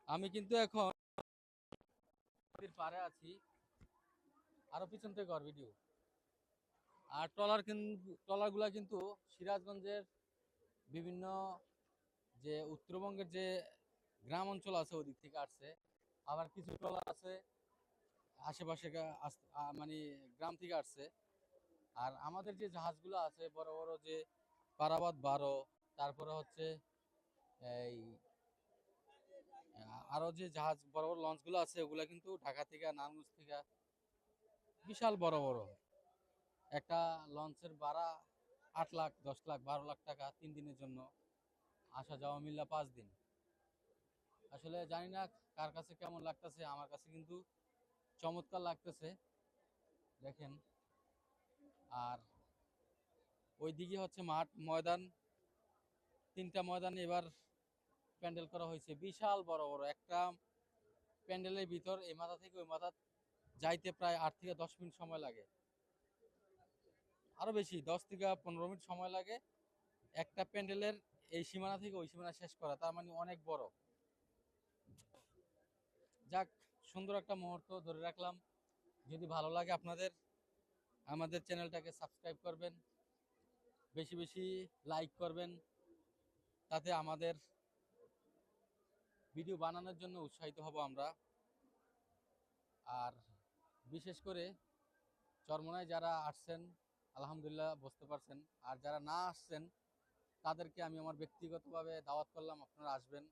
আমি কিন্তু এখন নদীর পাড়ে আছি, আরো পিছন থেকে কর ভিডিও। আর ট্রলার গুলা কিন্তু সিরাজগঞ্জের বিভিন্ন যে উত্তরবঙ্গের যে গ্রাম অঞ্চল আছে ওদিক থেকে আসছে। আবার কিছু ট্রলার আছে আশেপাশে মানে গ্রাম থেকে আসছে। আর আমাদের যে জাহাজগুলো আছে বড় বড় যে পারাবাদ 12, তারপরে হচ্ছে এই আরো যে জাহাজ বড় বড় লঞ্চ গুলো আছে ওগুলা কিন্তু ঢাকা থেকে নারায়ণগঞ্জ থেকে বিশাল বড় বড়। একটা লঞ্চের ভাড়া 8 লাখ, 10 লাখ, 12 লাখ টাকা 3 দিনের জন্য, আসা যাওয়া মিল্লা 5 দিন। আসলে জানি না কার কাছে কেমন লাগতেছে, আমার কাছে কিন্তু চমৎকার লাগতেছে। দেখেন, আর ওইদিকে হচ্ছে মাঠ ময়দান, 3টা ময়দানে এবার প্যান্ডেল করা হয়েছে বিশাল বড় বড়। একটা প্যান্ডেলের ভিতর এই মাথা থেকে ওই মাথা যাইতে প্রায় 8 থেকে 10 মিনিট সময় লাগে, আরো বেশি 10 থেকে 15 মিনিট সময় লাগে একটা প্যান্ডেলের এই সীমানা থেকে ওই সীমানা শেষ করা। তার মানে অনেক বড়। যাক, সুন্দর একটা মুহূর্ত ধরে রাখলাম। যদি ভালো লাগে আপনাদের, আমাদের চ্যানেলটাকে সাবস্ক্রাইব করবেন, বেশি বেশি লাইক করবেন, তাতে আমাদের ভিডিও বানানোর জন্য উৎসাহিত হব আমরা। আর বিশেষ করে চরমোনায় যারা আসছেন আলহামদুলিল্লাহ বুঝতে পারছেন, আর যারা না আসছেন তাদেরকে আমি আমার ব্যক্তিগতভাবে দাওয়াত করলাম, আপনারা আসবেন।